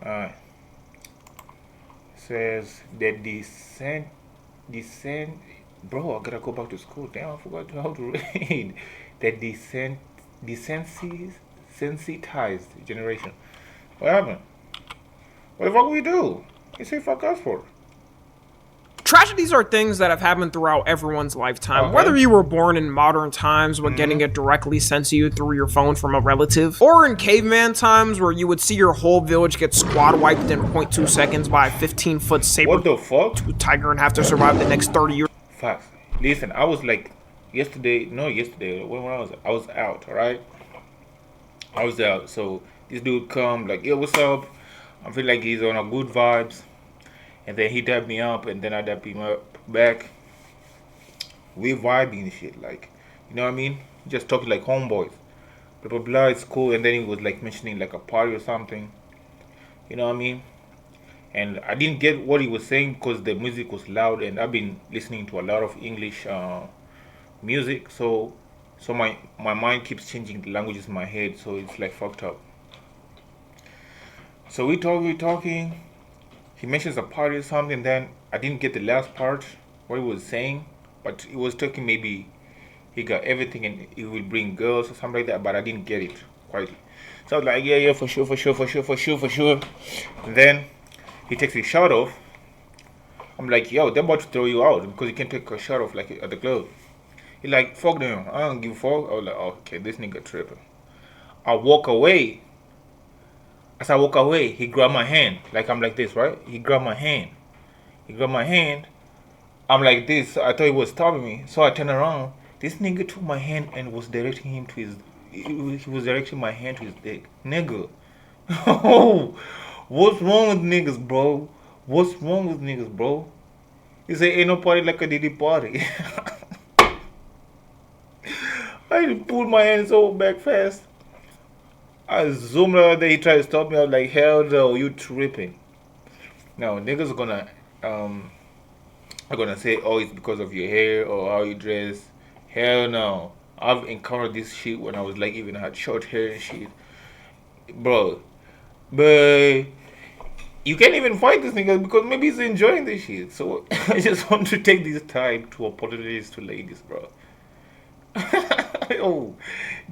Uh, says the descent. Bro, I gotta go back to school. Damn, I forgot how to read. The desensitized generation. What happened? What the fuck we do? You say fuck us for? Tragedies are things that have happened throughout everyone's lifetime. Okay. Whether you were born in modern times with getting it directly sent to you through your phone from a relative, or in caveman times where you would see your whole village get squad wiped in 0.2 seconds by a 15-foot What saber the fuck? tiger and have to survive the next 30 years. Facts. Listen, I was like yesterday. No, yesterday. When I was out. Alright. I was out. So this dude come like, yo, what's up? I feel like he's on a good vibes. And then he dapped me up, and then I dapped him up back. We vibing and shit, like, you know what I mean? Just talking like homeboys. Blah blah blah. It's cool. And then he was like mentioning like a party or something. You know what I mean? And I didn't get what he was saying because the music was loud, and I've been listening to a lot of English music, so my mind keeps changing the languages in my head, so it's like fucked up. So we talking. He mentions a party or something. Then I didn't get the last part what he was saying, but he was talking maybe he got everything and he will bring girls or something like that, but I didn't get it quite. So I was like, yeah, yeah, for sure, for sure, for sure, for sure, for sure. And then he takes his shirt off. I'm like, yo, they're about to throw you out because you can't take a shirt off like at the club. He like, fuck them. I don't give a fuck. I was like, oh, okay, this nigga tripping. I walk away. As I walk away, he grabbed my hand. Like I'm like this, right? He grabbed my hand. He grabbed my hand. I'm like this. I thought he was stopping me. So I turned around. This nigga took my hand and was directing him to his. He was directing my hand to his dick. Nigga. Oh, what's wrong with niggas, bro? What's wrong with niggas, bro? He said, ain't no party like a Diddy party. I pulled my hand so back fast. I zoomed out there. He tried to stop me. I was like, hell no, you tripping. Now, niggas are gonna say, oh, it's because of your hair or how you dress. Hell no. I've encountered this shit when I was like, even had short hair and shit. Bro, but you can't even fight this nigga because maybe he's enjoying this shit. So I just want to take this time to apologize to ladies, bro. Yo,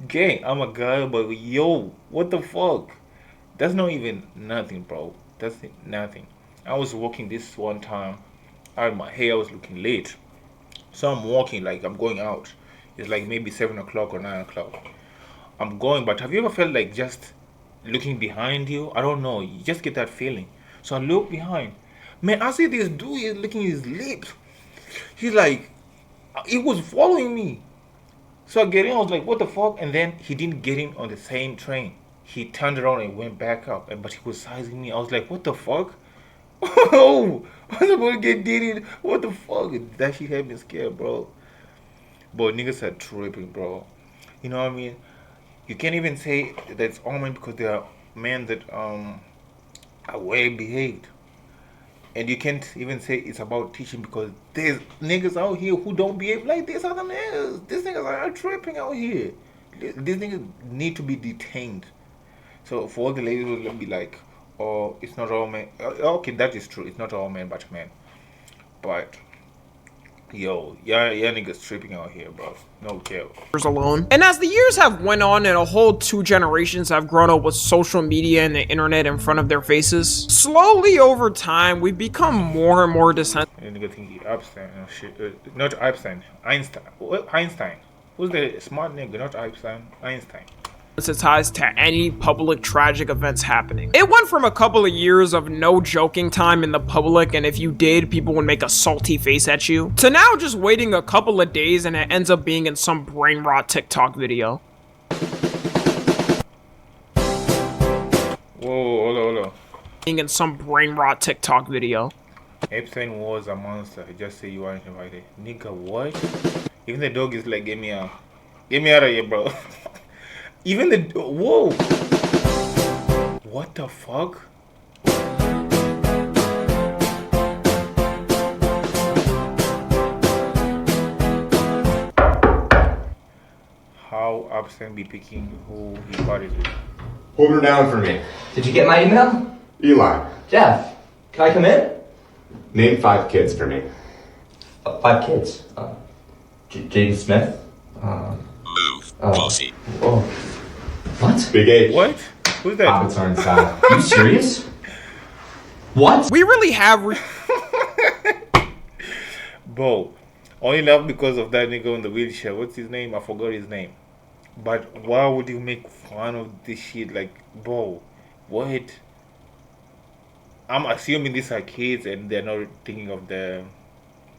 gang, I'm a guy, but yo, what the fuck? That's not even nothing, bro. That's nothing. I was walking this one time. I had my hair, I was looking late. So I'm walking like I'm going out. It's like maybe 7 o'clock or 9 o'clock. I'm going, but have you ever felt like just looking behind you? I don't know. You just get that feeling. So I look behind. Man, I see this dude is licking his lips. He's like, he was following me. So I get in, I was like, what the fuck? And then he didn't get in on the same train. He turned around and went back up, but he was sizing me. I was like, what the fuck? Oh, I was about to get dated. What the fuck? That shit had me scared, bro. But niggas are tripping, bro. You know what I mean? You can't even say that's all men because there are men that are well behaved. And you can't even say it's about teaching because there's niggas out here who don't behave like this other niggas. These niggas are tripping out here. These niggas need to be detained. So for all the ladies who will be like, oh, it's not all men. Okay, that is true. It's not all men, but men. But yo, yeah, niggas tripping out here, bro. No cap. Alone. And as the years have went on and a whole two generations have grown up with social media and the internet in front of their faces, slowly over time, we've become more and more desensitized And nigga think he Epstein and shit. Not Epstein. Einstein. What? Einstein. Who's the smart nigga? Not Epstein. Einstein. to any public tragic events happening. It went from a couple of years of no joking time in the public, and if you did, people would make a salty face at you, to now just waiting a couple of days and it ends up being in some brain rot TikTok video. Whoa, hold on. Being in some brain rot TikTok video. Epstein was a monster. Just say you weren't invited. Nigga, what? Even the dog is like, get me out. Get me out of here, bro. Even the... Whoa. What the fuck? How Epstein be picking who he parties with? Hold her down for me. Did you get my email? Eli, Jeff, can I come in? name 5 kids for me. 5 kids. Jaden Smith. Pussy. Oh. What? Big H. What? Who's that? Hobbits are inside. Are you serious? What? We really have Bro, only laugh because of that nigga in the wheelchair. What's his name? I forgot his name. But why would you make fun of this shit? Like, bro, what? I'm assuming these are kids and they're not thinking of the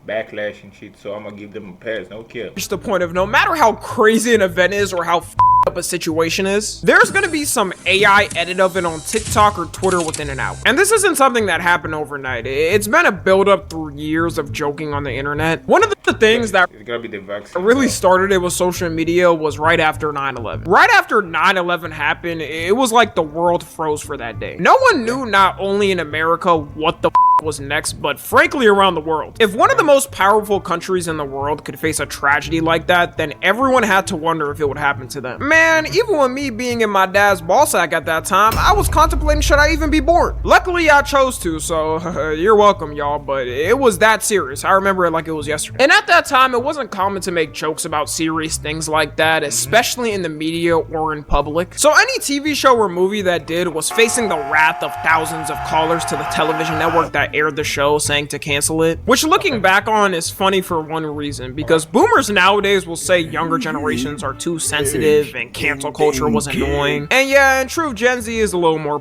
backlash and shit, so I'm gonna give them a pass. No care. reached the point of no matter how crazy an event is or how up a situation is, there's gonna be some AI edit of it on TikTok or Twitter within an hour. And this isn't something that happened overnight. It's been a build-up through years of joking on the internet. One of the things that It's gotta be the vaccine. really started it with social media was right after 9/11. Right after 9/11 happened, it was like the world froze for that day. No one knew, not only in America, what the was next, but frankly around the world. If one of the most powerful countries in the world could face a tragedy like that, then everyone had to wonder if it would happen to them. Man, even with me being in my dad's ball sack at that time, I was contemplating should I even be born. Luckily I chose to, so you're welcome y'all, but it was that serious. I remember it like it was yesterday. And at that time, it wasn't common to make jokes about serious things like that, especially in the media or in public. So any TV show or movie that did was facing the wrath of thousands of callers to the television network that aired the show saying to cancel it, which looking back on is funny for one reason, because boomers nowadays will say younger generations are too sensitive and cancel culture was annoying. And yeah, in truth, Gen Z is a little more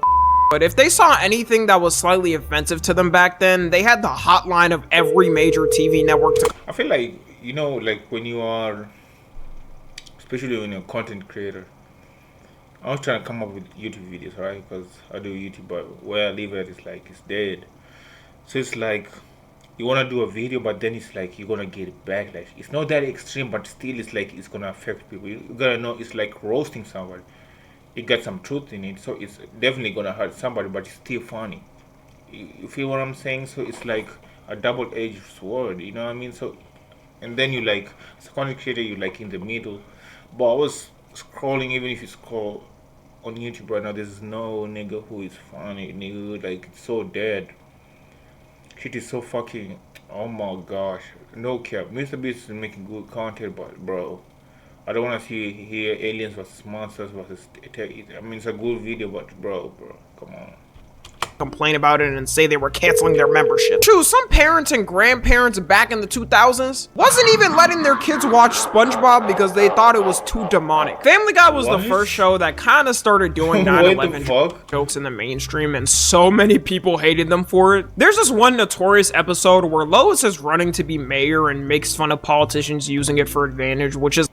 but if they saw anything that was slightly offensive to them back then, they had the hotline of every major TV network to I feel like, you know, like when you are, especially when you're a content creator, I was trying to come up with YouTube videos, right? Because I do YouTube, but where I live at is like, it's dead. So it's like, you want to do a video, but then it's like, you're going to get backlash. It's not that extreme, but still it's like, it's going to affect people. You got to know, it's like roasting somebody. It got some truth in it, so it's definitely going to hurt somebody, but it's still funny. You feel what I'm saying? So it's like a double-edged sword, you know what I mean? So, and then you like, as a content creator, you like in the middle. But I was scrolling, even if you scroll on YouTube right now, there's no nigga who is funny, nigga, like, it's so dead. Shit is so fucking, oh my gosh, no cap. Mr. Beast is making good content, but bro, I don't want to hear aliens versus monsters versus, I mean, it's a good video, but bro, come on. complain about it and say they were canceling their membership. True, some parents and grandparents back in the 2000s wasn't even letting their kids watch SpongeBob because they thought it was too demonic. Family Guy was the first show that kind of started doing 9/11 jokes in the mainstream, and so many people hated them for it. There's this one notorious episode where Lois is running to be mayor and makes fun of politicians using it for advantage, which is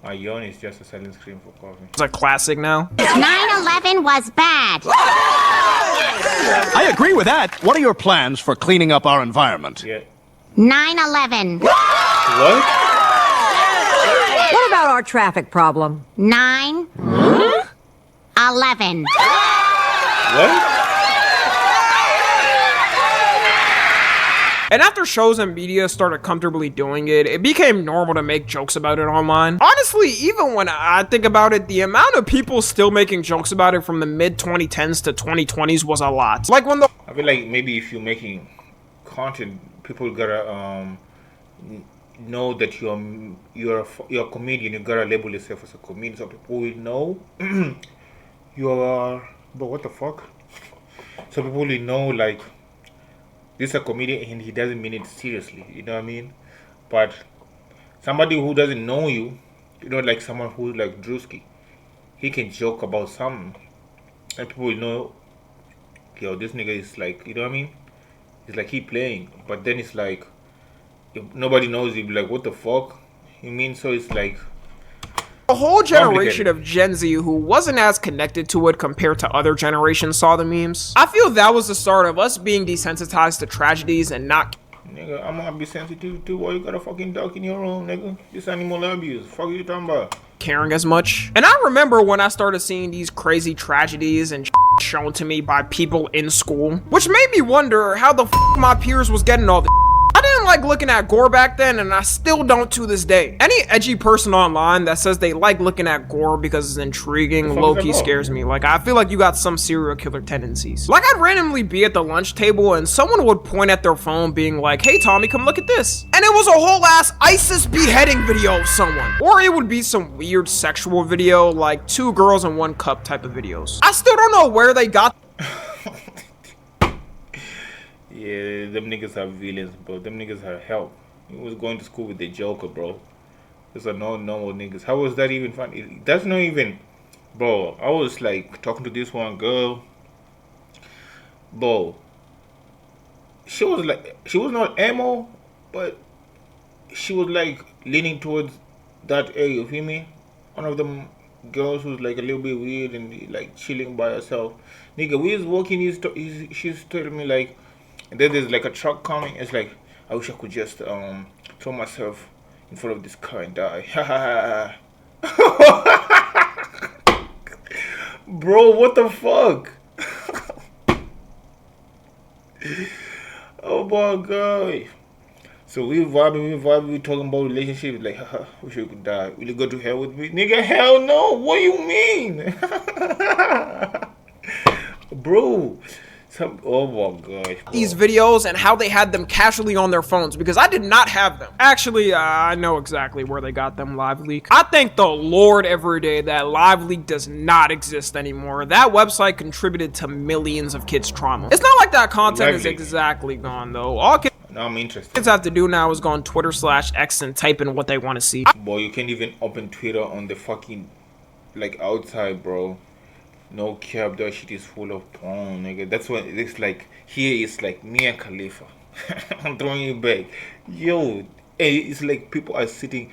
My yawn is just a silent scream for coffee. a classic now. 9/11 was bad. I agree with that. What are your plans for cleaning up our environment? Yeah. 9/11. What? What about our traffic problem? 9/11. What? And after shows and media started comfortably doing it, it became normal to make jokes about it online. Honestly, even when I think about it, the amount of people still making jokes about it from the mid-2010s to 2020s was a lot. Like when the I feel like maybe if you're making content, people gotta know that you're a comedian. You gotta label yourself as a comedian, so people will know you are. But what the fuck? So people will know like this is a comedian and he doesn't mean it seriously. You know what I mean? But somebody who doesn't know you, like someone who like Drewski, he can joke about something, and people will know. Yo, this nigga is like, you know what I mean? It's like he playing, but then it's like, if nobody knows, you'll be like, what the fuck? You mean? So it's like a whole generation of Gen Z who wasn't as connected to it compared to other generations saw the memes. I feel that was the start of us being desensitized to tragedies and not nigga, I'm gonna be sensitive too. Why you got a fucking dog in your room, nigga? This animal abuse. Fuck you talking about? caring as much. And I remember when I started seeing these crazy tragedies and shown to me by people in school, which made me wonder how the my peers was getting all the I I didn't like looking at gore back then, and I still don't to this day. Any edgy person online that says they like looking at gore because it's intriguing low-key scares me. Like, I feel like you got some serial killer tendencies. Like, I'd randomly be at the lunch table and someone would point at their phone being like, hey Tommy, come look at this. And it was a whole ass ISIS beheading video of someone. Or it would be some weird sexual video, like 2 girls in 1 cup type of videos. I still don't know where they got. Yeah, them niggas are villains, bro. Them niggas are help. He was going to school with the Joker, bro. Those are no normal niggas. How was that even funny? That's not even, bro. I was like talking to this one girl, bro. She was not emo, but she was like leaning towards that area. You feel me? One of them girls who's like a little bit weird and like chilling by herself. Nigga, we was walking. She's telling me like. And then there's like a truck coming. It's like, I wish I could just throw myself in front of this car and die. Bro, what the fuck? Oh my god. So we vibing, we talking about relationships. Like, wish we could die. Will you go to hell with me? Nigga, hell no. What do you mean? Bro. Oh my god. These videos and how they had them casually on their phones because I did not have them. Actually, I know exactly where they got them, Live Leak. I thank the Lord every day that Live Leak does not exist anymore. That website contributed to millions of kids' trauma. It's not like that content is exactly gone though. All kids now I'm interested. Kids have to do now is go on Twitter/X and type in what they want to see. Boy, you can't even open Twitter on the fucking like outside, bro. No cap, that shit is full of porn, nigga. That's what it's like. Here it's like Mia Khalifa. I'm throwing you back. Yo, hey, it's like people are sitting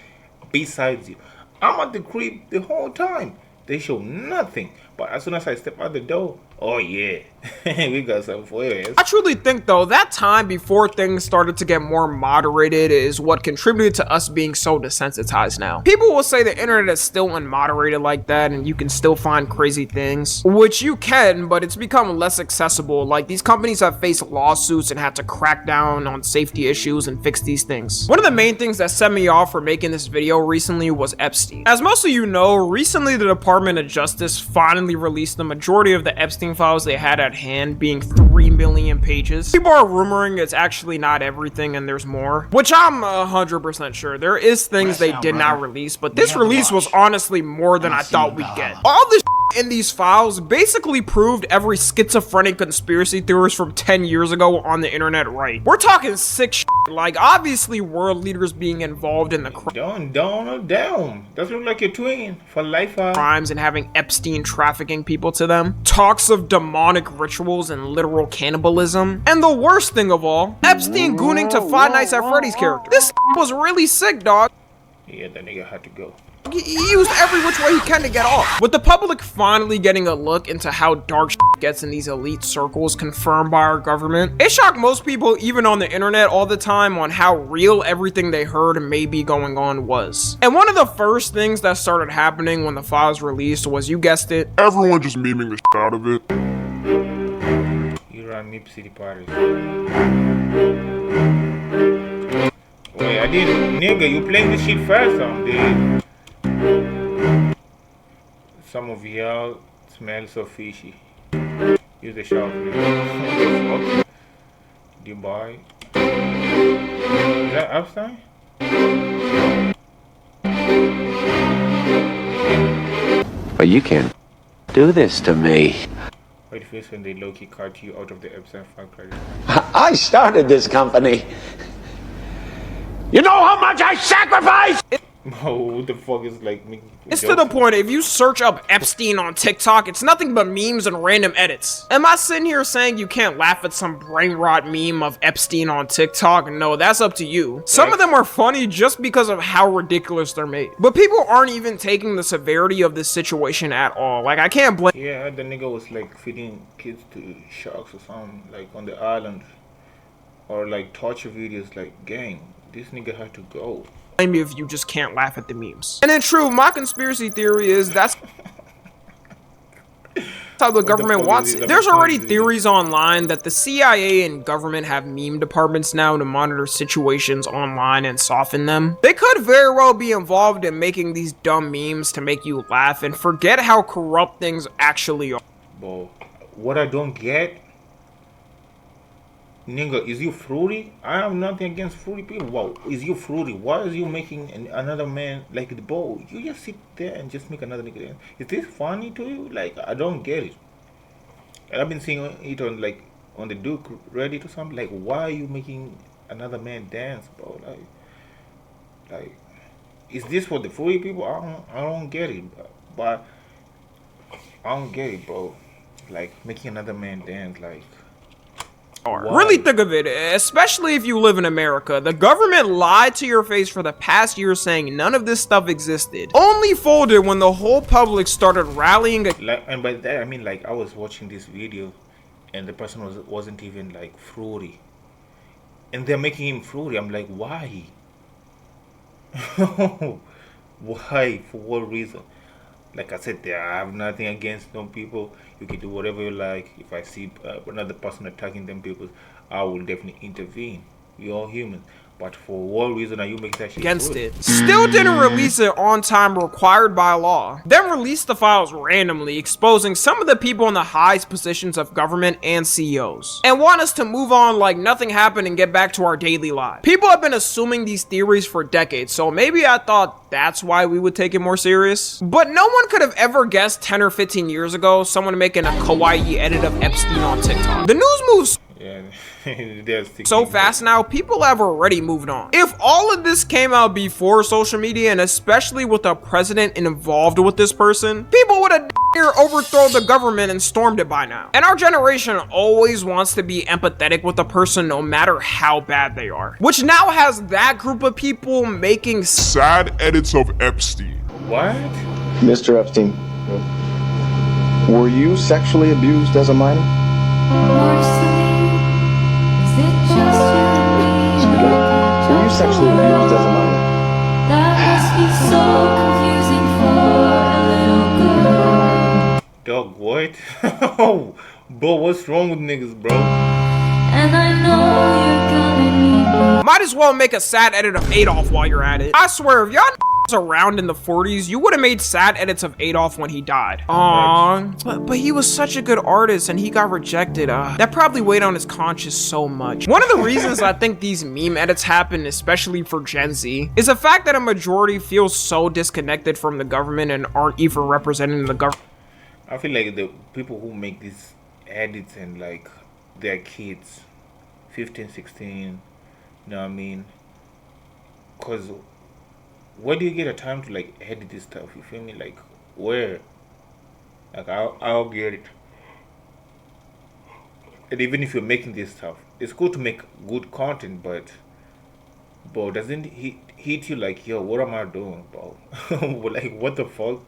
beside you. I'm at the crib the whole time. They show nothing. But as soon as I step out the door, oh yeah, we got some photos. I truly think though, that time before things started to get more moderated is what contributed to us being so desensitized now. People will say the internet is still unmoderated like that and you can still find crazy things, which you can, but it's become less accessible. Like these companies have faced lawsuits and had to crack down on safety issues and fix these things. One of the main things that set me off for making this video recently was Epstein. As most of you know, recently the Department of Justice finally released the majority of the Epstein files they had at hand, being 3 million pages. People are rumoring it's actually not everything and there's more, which I'm 100% sure. There is things they did not release, but this release was honestly more than I thought we'd get. All this in these files basically proved every schizophrenic conspiracy theorist from 10 years ago on the internet right. We're talking sick shit, like obviously world leaders being involved in the Down. That looks like your twin for life. Crimes and having Epstein trafficking people to them. Talks of demonic rituals and literal cannibalism. And the worst thing of all, Epstein gooning to Five Nights at Freddy's character. This was really sick, dog. Yeah, that nigga had to go. He used every which way he can to get off. With the public finally getting a look into how dark shit gets in these elite circles confirmed by our government, it shocked most people even on the internet all the time on how real everything they heard may be going on was. And one of the first things that started happening when the files released was, you guessed it, everyone just memeing the shit out of it. You run Mip City parties. Wait, I didn't, nigga, you playing this shit fast, dude. Some of y'all smell so fishy. Use the shower, please. Dubai. Is that Epstein? But you can't do this to me. Wait first when they low-key cut you out of the Epstein file credit. I started this company. You know how much I sacrificed? Oh, what the fuck is like making it's to the point, if you search up Epstein on TikTok, it's nothing but memes and random edits. Am I sitting here saying you can't laugh at some brain rot meme of Epstein on TikTok? No, that's up to you. Some of them are funny just because of how ridiculous they're made. But people aren't even taking the severity of this situation at all. Like, I can't blame— yeah, the nigga was like feeding kids to sharks or something, like on the island. Or like torture videos, like, gang, this nigga had to go. Blame you if you just can't laugh at the memes. And in true, my conspiracy theory is that's how the What the government fuck wants is it. this? There's I'm already confused. theories online that the CIA and government have meme departments now to monitor situations online and soften them. They could very well be involved in making these dumb memes to make you laugh and forget how corrupt things actually are. Bro, what I don't get, nigga, is you fruity? I have nothing against fruity people. Wow, is you fruity? Why is you making another man like the bro? You just sit there and just make another nigga dance. Is this funny to you? Like, I don't get it. And I've been seeing it on like on the Duke Reddit or something. Like, why are you making another man dance, bro? Like, is this for the fruity people? I don't get it, but I don't get it, bro. Like making another man dance, like. Why? Really think of it, especially if you live in America. The government lied to your face for the past year saying none of this stuff existed. Only folded when the whole public started rallying. Like, and by that I mean like I was watching this video, and the person wasn't even like fruity, and they're making him fruity. I'm like, why? Why? For what reason? Like I said, there I have nothing against them people. You can do whatever you like. If I see another person attacking them people, I will definitely intervene. We're all human. But for what reason are you making that shit Against good? it. Still didn't release it on time required by law. Then released the files randomly, exposing some of the people in the highest positions of government and CEOs. And want us to move on like nothing happened and get back to our daily lives. People have been assuming these theories for decades, so maybe I thought that's why we would take it more serious. But no one could have ever guessed 10 or 15 years ago someone making a kawaii edit of Epstein on TikTok. The news moves Yeah, so fast now, people have already moved on. If all of this came out before social media, and especially with a president involved with this person, people would have overthrown the government and stormed it by now. And our generation always wants to be empathetic with a person no matter how bad they are. Which now has that group of people making Sad edits of Epstein. What? Mr. Epstein, were you sexually abused as a minor? Were you sexually abused as a minor? Dog, what? Oh, bro, what's wrong with niggas, bro? might as well make a sad edit of Adolf while you're at it. I swear, if y'all around in the 40s, you would have made sad edits of Adolf when he died. Aww, but he was such a good artist and he got rejected. That probably weighed on his conscience so much. One of the reasons I think these meme edits happen, especially for Gen Z, is the fact that a majority feels so disconnected from the government and aren't even representing the government. I feel like the people who make these edits and like their kids, 15, 16, you know what I mean? Cause where do you get a time to like edit this stuff? You feel me? Like where? Like I'll get it. And even if you're making this stuff, it's good to make good content, but bro, doesn't hit you like, yo, what am I doing, bro? Like what the fuck?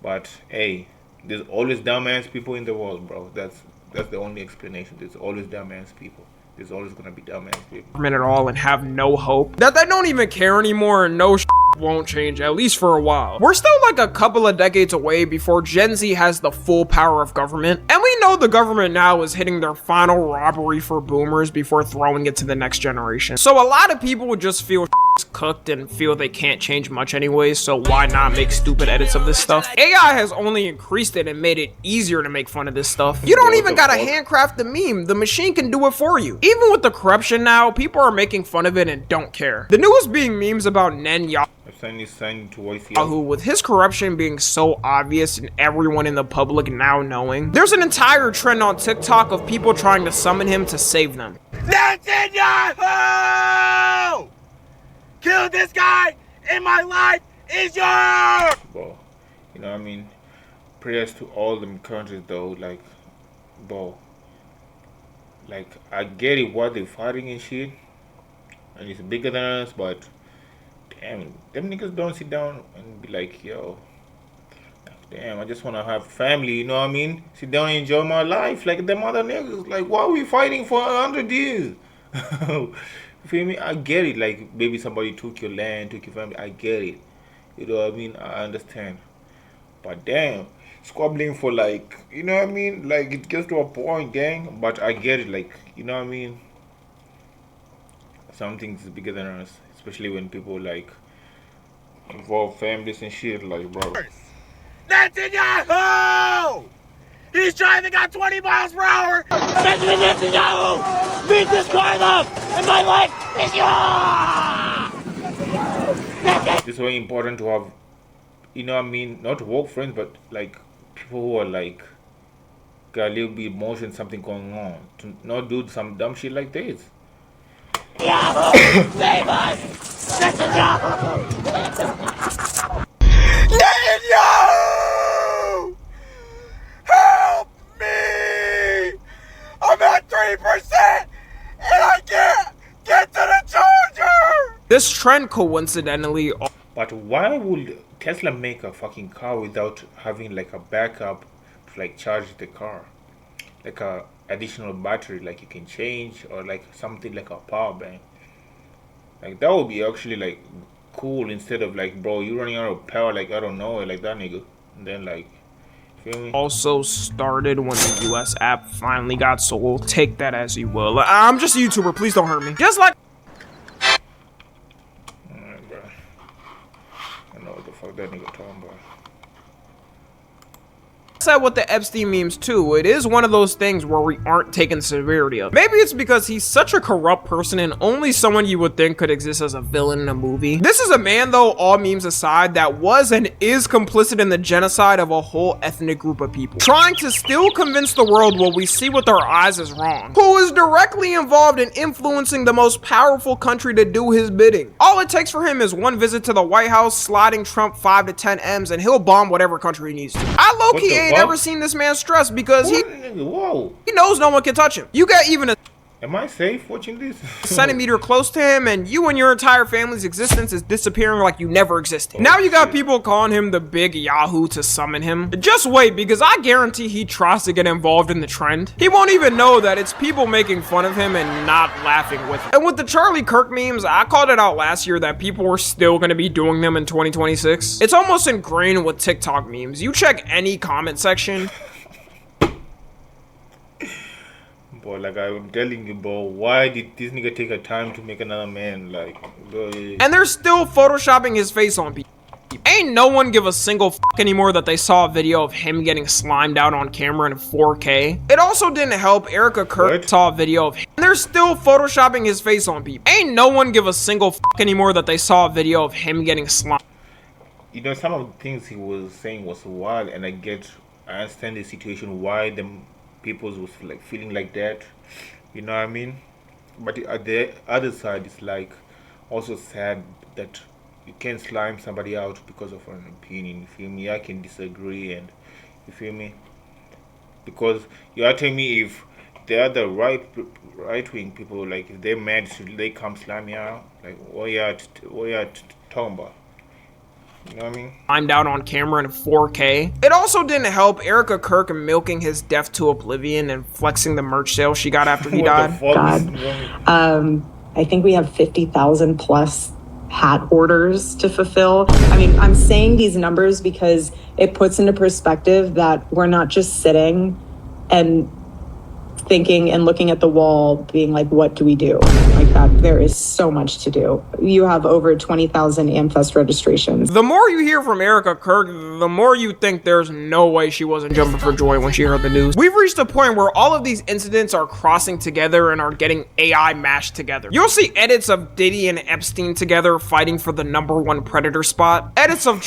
But hey, there's always dumbass people in the world, bro. That's the only explanation. There's always dumbass people. There's always gonna be dumbass people. At all and have no hope. That they don't even care anymore and no won't change, at least for a while. We're still like a couple of decades away before Gen Z has the full power of government. And we know the government now is hitting their final robbery for boomers before throwing it to the next generation. So a lot of people would just feel cooked and feel they can't change much anyway, so why not make stupid edits of this stuff? AI has only increased it and made it easier to make fun of this stuff. You don't even gotta handcraft the meme, the machine can do it for you. Even with the corruption now, people are making fun of it and don't care. The newest being memes about Nen Yahoo with his corruption being so obvious and everyone in the public now knowing. There's an entire trend on TikTok of people trying to summon him to save them. Nen Yahoo! Kill this guy and my life is yours! Bro, you know what I mean? Prayers to all them countries though, like, bro. Like, I get it why they're fighting and shit. And it's bigger than us, but damn, them niggas don't sit down and be like, yo, damn, I just want to have family, you know what I mean? Sit down and enjoy my life. Like, them other niggas, like, why are we fighting for 100 years? You feel me? I get it. Like, maybe somebody took your land, took your family. I get it. You know what I mean? I understand. But damn, squabbling for like, you know what I mean? Like it gets to a point, gang. But I get it, like, you know what I mean? Some things is bigger than us, especially when people like involve families and shit. Like, bro. Netanyahu! He's driving at 20 miles per hour! Benjamin Netanyahu! Beat this car up! And my life is yours! It's very important to have, you know what I mean? Not work friends, but like people who are like got a little bit emotion, something going on. To not do some dumb shit like this. Yahoo! Save us! Netanyahu! Netanyahu! Help me! I'm at 3% and I can't get to the charger! This trend coincidentally. But why would Tesla make a fucking car without having like a backup to like charge the car? Like a additional battery like you can change, or like something like a power bank. Like that would be actually like cool, instead of like, bro, you running out of power like I don't know, like that nigga. And then like, feel me? Also started when the US app finally got sold. Take that as you will. I'm just a YouTuber, please don't hurt me. Just like Alright, bro. I know what the fuck that nigga talking about. said with the Epstein memes too, it is one of those things where we aren't taking severity of. Maybe it's because he's such a corrupt person and only someone you would think could exist as a villain in a movie. This is a man, though, all memes aside, that was and is complicit in the genocide of a whole ethnic group of people, trying to still convince the world what we see with our eyes is wrong, who is directly involved in influencing the most powerful country to do his bidding. All it takes for him is one visit to the White House, sliding Trump 5 to 10 M's, and he'll bomb whatever country he needs to. I low-key ain't never seen this man stress because he knows no one can touch him. You get even a Am I safe watching this? centimeter close to him and you and your entire family's existence is disappearing like you never existed. Now you got people calling him the big Yahoo to summon him. Just wait, because I guarantee he tries to get involved in the trend. He won't even know that it's people making fun of him and not laughing with him. And with the Charlie Kirk memes, I called it out last year that people were still going to be doing them in 2026. It's almost ingrained with TikTok memes. You check any comment section. Bro, like I'm telling you, bro, why did this nigga take a time to make another man? Like, bro, And they're still photoshopping his face on people. Ain't no one give a single fuck anymore that they saw a video of him getting slimed out on camera in 4K. It also didn't help Erica Kirk saw a video of him. And they're still photoshopping his face on people. Ain't no one give a single fuck anymore that they saw a video of him getting slimed. you know, some of the things he was saying was wild, and I understand the situation why them people was like feeling like that, you know what I mean? But at the other side, it's like also sad that you can't slime somebody out because of an opinion. You feel me? I can disagree, and you feel me? Because you are telling me if they are the right wing people, like if they're mad, should they come slime you out? Like what you talking about? You know what I mean? I'm down on camera in 4K. It also didn't help Erica Kirk milking his death to oblivion and flexing the merch sale she got after he died. I think we have 50,000 plus hat orders to fulfill. I mean, I'm saying these numbers because it puts into perspective that we're not just sitting and thinking and looking at the wall being like, what do we do? Like that, there is so much to do. You have over 20,000 Amfest registrations. The more you hear from Erica Kirk, the more you think there's no way she wasn't jumping for joy when she heard the news. We've reached a point where all of these incidents are crossing together and are getting AI mashed together. You'll see edits of Diddy and Epstein together fighting for the #1 predator spot. Edits of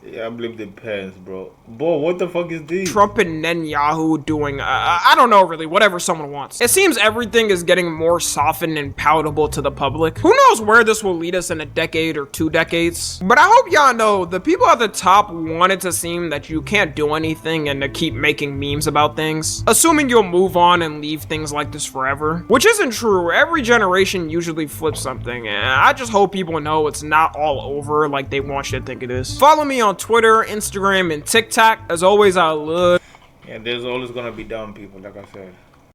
Yeah, I believe the parents, bro. Bro, what the fuck is this? Trump and Netanyahu doing, I don't know really, whatever someone wants. It seems everything is getting more softened and palatable to the public. Who knows where this will lead us in a decade or 2 decades? But I hope y'all know, the people at the top want it to seem that you can't do anything and to keep making memes about things, assuming you'll move on and leave things like this forever. Which isn't true, every generation usually flips something, and I just hope people know it's not all over like they want you to think it is. Follow me on Twitter, Instagram, and TikTok. As always, I love. Yeah, there's always gonna be dumb people, like I said.